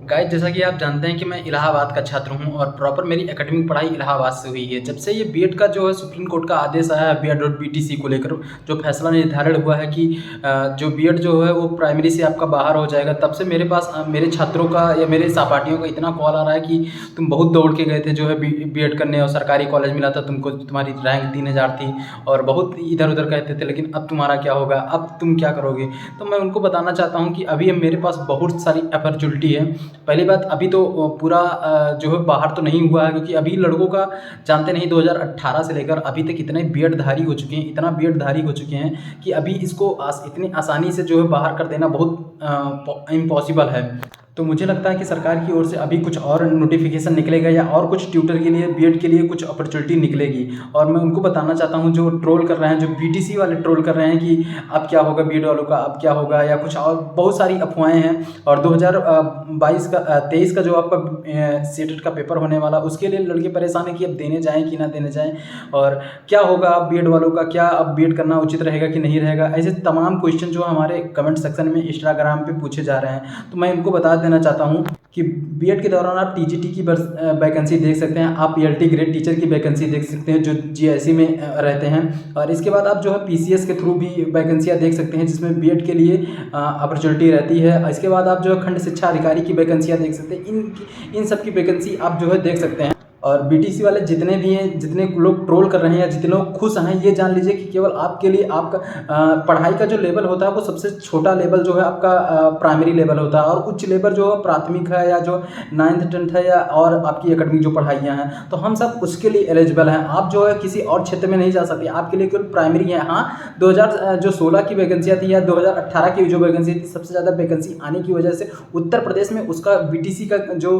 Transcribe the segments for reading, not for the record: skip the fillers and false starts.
Guys जैसा कि आप जानते हैं कि मैं इलाहाबाद का छात्र हूं और प्रॉपर मेरी एकेडमिक पढ़ाई इलाहाबाद से हुई है। जब से ये बीएड का जो है सुप्रीम कोर्ट का आदेश आया है बीएड और बीटीसी को लेकर, जो फैसला निर्धारण हुआ है कि जो बीएड जो है वो प्राइमरी से आपका बाहर हो जाएगा, तब से मेरे पास मेरे छात्रों का या मेरे सहपाठियों का इतना कॉल आ रहा है कि तुम बहुत दौड़ के गए थे जो है बीएड करने और सरकारी कॉलेज मिला था तुमको, तुम्हारी रैंक 3000 थी और बहुत इधर उधर कहते थे, लेकिन अब तुम्हारा क्या होगा, अब तुम क्या करोगे। तो मैं उनको बताना चाहता हूँ कि अभी मेरे पास बहुत सारी अपॉर्चुनिटी है। पहली बात, अभी तो पूरा जो है बाहर तो नहीं हुआ है, क्योंकि अभी लड़कों का जानते नहीं 2018 से लेकर अभी तक इतने बीएड धारी हो चुके हैं, इतना बीएड धारी हो चुके हैं कि अभी इसको इतनी आसानी से जो है बाहर कर देना बहुत इम्पॉसिबल है। तो मुझे लगता है कि सरकार की ओर से अभी कुछ और नोटिफिकेशन निकलेगा या और कुछ ट्यूटर के लिए बीएड के लिए कुछ अपॉर्चुनिटी निकलेगी। और मैं उनको बताना चाहता हूँ जो ट्रोल कर रहे हैं, जो बीटीसी वाले ट्रोल कर रहे हैं कि अब क्या होगा बीएड वालों का, अब क्या होगा, या कुछ और बहुत सारी अफवाहें हैं। और 2022 का 23 का जो आपका सीटेट का पेपर होने वाला, उसके लिए लड़के परेशान है कि अब देने जाएँ कि ना देने जाएँ, और क्या होगा अब बीएड वालों का, क्या अब बीएड करना उचित रहेगा कि नहीं रहेगा। ऐसे तमाम क्वेश्चन जो हमारे कमेंट सेक्शन में इंस्टाग्राम पे पूछे जा रहे हैं। तो मैं इनको बता देना चाहता हूँ कि बीएड के दौरान आप टीजीटी की वैकेंसी देख सकते हैं, आप पीएलटी ग्रेड टीचर की वैकेंसी देख सकते हैं जो जीआईसी में रहते हैं। और इसके बाद आप जो है पीसीएस के थ्रू भी वैकेंसियाँ देख सकते हैं जिसमें बीएड के लिए अपॉर्चुनिटी रहती है। इसके बाद आप जो है खंड शिक्षा अधिकारी की वैकेंसियाँ देख सकते हैं, इन सब की वैकेंसी आप जो है देख सकते हैं। और बीटीसी वाले जितने भी हैं, जितने लोग ट्रोल कर रहे हैं या जितने लोग खुश हैं, ये जान लीजिए कि केवल आपके लिए आपका पढ़ाई का जो लेवल होता है वो सबसे छोटा लेवल जो है आपका प्राइमरी लेवल होता है, और उच्च लेवल जो है प्राथमिक है या जो 9th 10th है या और आपकी एकेडमिक जो पढ़ाइयाँ हैं, तो हम सब उसके लिए एलिजिबल हैं। आप जो है किसी और क्षेत्र में नहीं जा सकते, आपके लिए केवल प्राइमरी है। हाँ, 2016 की वैकेंसियाँ थी या 2018 की जो वैकेंसी थी, सबसे ज़्यादा वैकेंसी आने की वजह से उत्तर प्रदेश में उसका बीटीसी का जो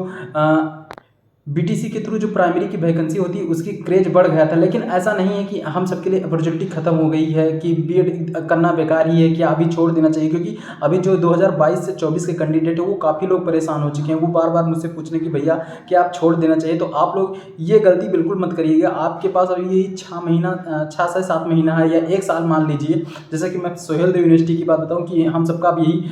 बीटीसी के थ्रू जो प्राइमरी की वैकेंसी होती है उसकी क्रेज बढ़ गया था। लेकिन ऐसा नहीं है कि हम सबके लिए अपॉर्चुनिटी खत्म हो गई है कि बीएड करना बेकार ही है, कि अभी छोड़ देना चाहिए। क्योंकि अभी जो 2022 से 24 के कैंडिडेट है वो काफ़ी लोग परेशान हो चुके हैं, वो बार बार मुझसे पूछ रहे हैं कि भैया क्या आप छोड़ देना चाहिए। तो आप लोग ये गलती बिल्कुल मत करिएगा। आपके पास अभी यही 6 से 7 महीना है या 1 साल मान लीजिए। जैसे कि मैं सोहेल देव यूनिवर्सिटी की बात बताऊँ कि हम सबका अब यही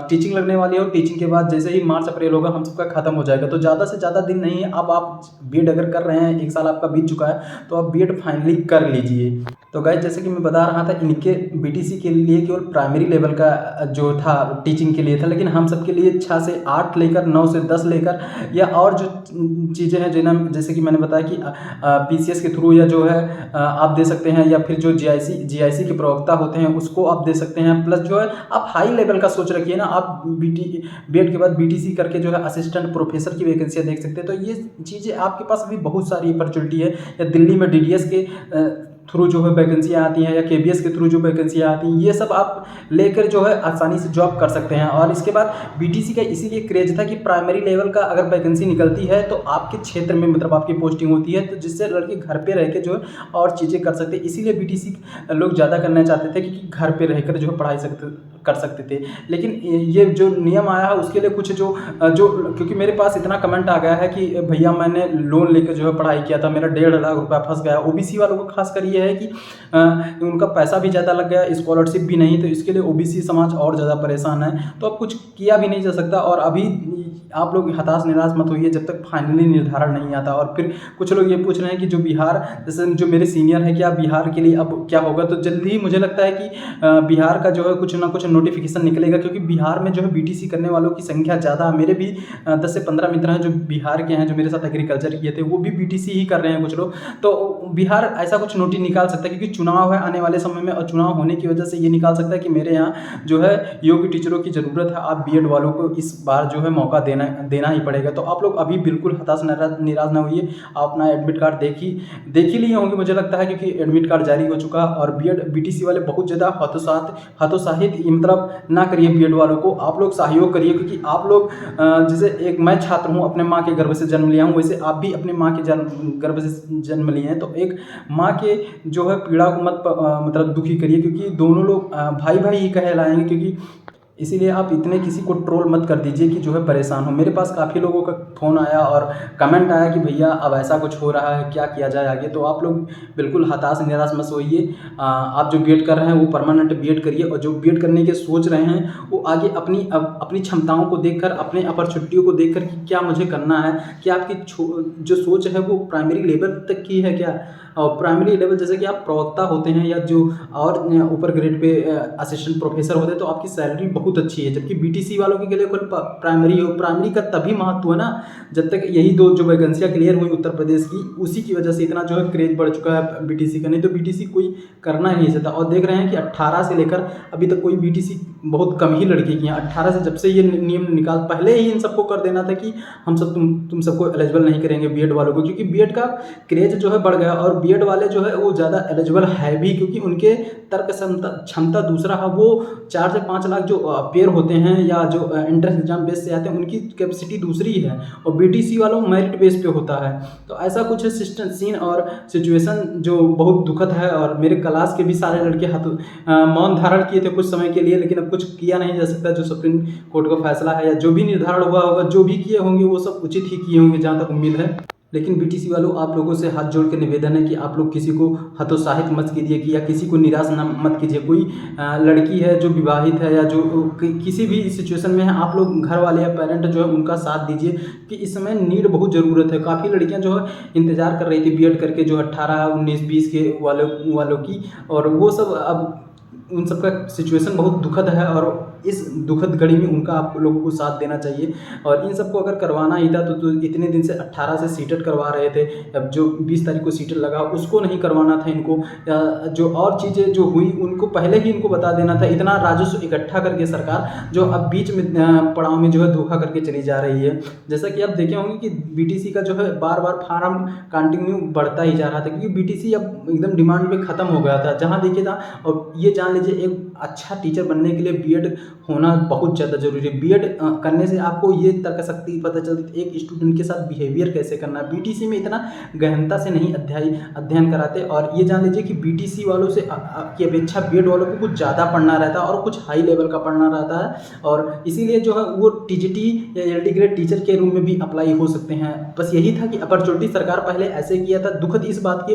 टीचिंग लगने वाली है, और टीचिंग के बाद जैसे ही मार्च अप्रैल होगा हम सबका खत्म हो जाएगा। तो ज़्यादा से ज़्यादा दिन नहीं है। अब आप बीएड अगर कर रहे हैं, 1 साल आपका बीत चुका है, तो आप बीएड फाइनली कर लीजिए। तो गाइस जैसे कि मैं बता रहा था, इनके बीटीसी के लिए केवल प्राइमरी लेवल का जो था टीचिंग के लिए था, लेकिन हम सब के लिए 6 से 8 लेकर 9 से 10 लेकर या और जो चीज़ें हैं जिन्हें जैसे कि मैंने बताया कि पीसीएस के थ्रू या जो है आप दे सकते हैं, या फिर जो जीआईसी के प्रवक्ता होते हैं उसको आप दे सकते हैं। प्लस जो है आप हाई लेवल का सोच रखिए ना, आप बीएड के बाद बीटीसी करके जो है असिस्टेंट प्रोफेसर की वैकेंसियाँ देख सकते हैं। तो ये चीज़ें आपके पास अभी बहुत सारी अपॉर्चुनिटी है। या दिल्ली में डीडीएस के थ्रू जो है वैकेंसियाँ आती हैं, या केबीएस के थ्रू जो वैकेंसियाँ आती हैं, ये सब आप लेकर जो है आसानी से जॉब कर सकते हैं। और इसके बाद बीटीसी का इसीलिए क्रेज था कि प्राइमरी लेवल का अगर वैकेंसी निकलती है तो आपके क्षेत्र में मतलब आपकी पोस्टिंग होती है, तो जिससे लड़के घर पे रह के जो है और चीज़ें कर सकते हैं। इसीलिए बीटीसी लोग ज़्यादा करना चाहते थे क्योंकि घर पे रहकर जो है पढ़ाई कर सकते थे। लेकिन ये जो नियम आया है उसके लिए कुछ जो क्योंकि मेरे पास इतना कमेंट आ गया है कि भैया मैंने लोन लेकर जो है पढ़ाई किया था, मेरा 1.5 लाख रुपया फंस गया। ओबीसी वालों को खासकर ये है कि उनका पैसा भी ज़्यादा लग गया, स्कॉलरशिप भी नहीं, तो इसके लिए ओबीसी समाज और ज़्यादा परेशान है। तो अब कुछ किया भी नहीं जा सकता। और अभी आप लोग हताश निराश मत होइए जब तक फाइनली निर्धारण नहीं आता। और फिर कुछ लोग ये पूछ रहे हैं कि जो बिहार, जैसे जो मेरे सीनियर है, क्या बिहार के लिए अब क्या होगा। तो जल्दी ही मुझे लगता है कि बिहार का जो है कुछ ना कुछ नोटिफिकेशन निकलेगा, क्योंकि बिहार में जो है बीटीसी करने वालों की संख्या ज़्यादा है। मेरे भी 10 से 15 मित्र हैं जो बिहार के हैं, जो मेरे साथ एग्रीकल्चर किए थे, वो भी बीटीसी ही कर रहे हैं कुछ लोग। तो बिहार ऐसा कुछ नोटिस निकाल सकता है, क्योंकि चुनाव है आने वाले समय में, और चुनाव होने की वजह से ये निकाल सकता है कि मेरे यहाँ जो है योग्य टीचरों की ज़रूरत है, आप बीएड वालों को इस बार जो है मौका देना ही पड़ेगा। तो आप लोग अभी बिल्कुल हताश निराश ना होइए। आप अपना एडमिट कार्ड देख ही लिए होंगे मुझे लगता है, क्योंकि एडमिट कार्ड जारी हो चुका। और बीएड बीटीसी वाले बहुत ज़्यादा हतोत्साहित मतलब ना करिए बीएड वालों को, आप लोग सहयोग करिए। क्योंकि आप लोग जैसे एक मैं छात्र हूँ, अपने माँ के गर्भ से जन्म लिया हूँ, वैसे आप भी अपने माँ के गर्भ से जन्म लिए हैं। तो एक माँ के जो है पीड़ा को मत मतलब दुखी करिए, क्योंकि दोनों लोग भाई भाई ही कहलाएंगे। क्योंकि इसीलिए आप इतने किसी को ट्रोल मत कर दीजिए कि जो है परेशान हो। मेरे पास काफ़ी लोगों का फ़ोन आया और कमेंट आया कि भैया अब ऐसा कुछ हो रहा है, क्या किया जाए आगे। तो आप लोग बिल्कुल हताश निराश मत होइए। आप जो बीएड कर रहे हैं वो परमानेंट बीएड करिए, और जो बीएड करने के सोच रहे हैं वो आगे अपनी क्षमताओं को देखकर, अपने अपॉर्चुनिटियों को देखकर कि क्या मुझे करना है, क्या आपकी जो सोच है वो प्राइमरी लेवल तक की है क्या। और प्राइमरी लेवल जैसे कि आप प्रवक्ता होते हैं या जो और ऊपर ग्रेड पे असिस्टेंट प्रोफेसर होते हैं तो आपकी सैलरी बहुत अच्छी है। जबकि बीटीसी वालों के लिए केवल प्राइमरी हो, प्राइमरी का तभी महत्व है ना जब तक यही दो जो वैकेंसियाँ क्लियर हुई उत्तर प्रदेश की, उसी की वजह से इतना जो है क्रेज बढ़ चुका है बीटीसी का। नहीं तो बीटीसी कोई करना ही नहीं चाहता। और देख रहे हैं कि 18 से लेकर अभी तक कोई बीटीसी बहुत कम ही लड़के की हैं। 18 से जब से ये नियम निकाल, पहले ही इन सबको कर देना था कि हम सब तुम सबको एलिजिबल नहीं करेंगे बीएड वालों को, क्योंकि बीएड का क्रेज जो है बढ़ गया। और बीएड वाले जो है वो ज़्यादा एलिजिबल है भी, क्योंकि उनके तर्क क्षमता दूसरा है। वो 4 से 5 लाख जो पेयर होते हैं या जो एंट्रेंस एग्जाम बेस से आते हैं उनकी कैपेसिटी दूसरी है, और बीटीसी वालों मेरिट बेस पे होता है। तो ऐसा कुछ है सिस्टम सीन और सिचुएशन जो बहुत दुखद है। और मेरे क्लास के भी सारे लड़के मौन धारण किए थे कुछ समय के लिए, लेकिन अब कुछ किया नहीं जा सकता। जो सुप्रीम कोर्ट का फैसला है या जो भी निर्धारण हुआ होगा, जो भी किए होंगे वो सब उचित ही किए होंगे जहाँ तक उम्मीद है। लेकिन बीटीसी वालों, आप लोगों से हाथ जोड़ के निवेदन है कि आप लोग किसी को हतोत्साहित मत कीजिए कि या किसी को निराश मत कीजिए। कोई लड़की है जो विवाहित है या जो किसी भी सिचुएशन में है, आप लोग घर वाले या पेरेंट जो है उनका साथ दीजिए कि इस समय नीड बहुत ज़रूरत है। काफ़ी लड़कियां जो है इंतज़ार कर रही थी बीएड करके, जो 18, 19, 20 के वालों की, और वो सब अब उन सबका सिचुएशन बहुत दुखद है। और इस दुखद घड़ी में उनका आप लोगों को साथ देना चाहिए। और इन सबको अगर करवाना ही था तो इतने दिन से 18 से सीटेट करवा रहे थे, अब जो 20 तारीख को सीटेट लगा उसको नहीं करवाना था इनको, या जो और चीज़ें जो हुई उनको पहले ही इनको बता देना था। इतना राजस्व इकट्ठा करके सरकार जो अब बीच में पड़ाव में जो है धोखा करके चली जा रही है। जैसा कि आप देखे होंगे कि बीटीसी का जो है बार बार फार्म कंटिन्यू बढ़ता ही जा रहा था, क्योंकि बीटीसी अब एकदम डिमांड पे ख़त्म हो गया था जहाँ देखिए था। और ये जान लीजिए एक अच्छा टीचर बनने के लिए बीएड होना बहुत ज़्यादा ज़रूरी है। बीएड करने से आपको ये तर्क शक्ति पता चलती है, एक स्टूडेंट के साथ बिहेवियर कैसे करना है। बीटीसी में इतना गहनता से नहीं अध्ययन कराते। और ये जान लीजिए कि बीटीसी वालों से की अपेक्षा बीएड वालों को कुछ ज़्यादा पढ़ना रहता है और कुछ हाई लेवल का पढ़ना रहता है। और इसीलिए जो है वो टीजीटी या एलडी ग्रेड टीचर के रूम में भी अप्लाई हो सकते हैं। बस यही था कि अपॉर्चुनिटी सरकार पहले ऐसे किया था। दुखद इस बात की,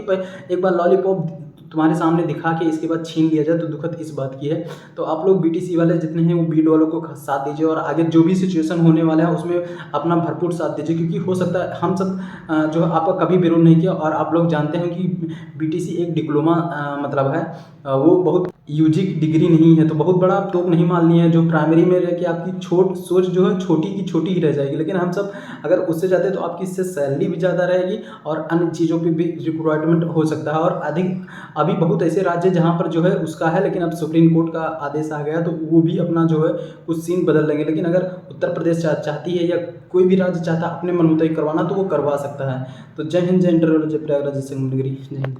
एक बार लॉलीपॉप तुम्हारे सामने दिखा के इसके बाद छीन लिया जाए तो दुखद इस बात की है। तो आप लोग बीटीसी वाले जितने हैं वो बीएड वालों को साथ दीजिए, और आगे जो भी सिचुएशन होने वाला है उसमें अपना भरपूर साथ दीजिए। क्योंकि हो सकता है हम सब जो आपका कभी विरोध नहीं किया, और आप लोग जानते हैं कि बीटीसी एक डिप्लोमा मतलब है, वो बहुत यूजी डिग्री नहीं है। तो बहुत बड़ा आप तोप नहीं मान लिए हैं जो प्राइमरी में रह के आपकी सोच जो है छोटी की छोटी ही रह जाएगी। लेकिन हम सब अगर उससे जाते हैं तो आपकी इससे सैलरी भी ज़्यादा रहेगी और अन्य चीज़ों पे भी रिक्वायरमेंट हो सकता है। और अभी बहुत ऐसे राज्य जहाँ पर जो है उसका है, लेकिन अब सुप्रीम कोर्ट का आदेश आ गया तो वो भी अपना जो है कुछ सीन बदल लेंगे। लेकिन अगर उत्तर प्रदेश चाहती है या कोई भी राज्य चाहता है अपने मन मुताबिक करवाना तो वो करवा सकता है। तो जय हिंद, जय इंटरव्यू, जय प्रयागराज, जय सिंह, जय हिंद।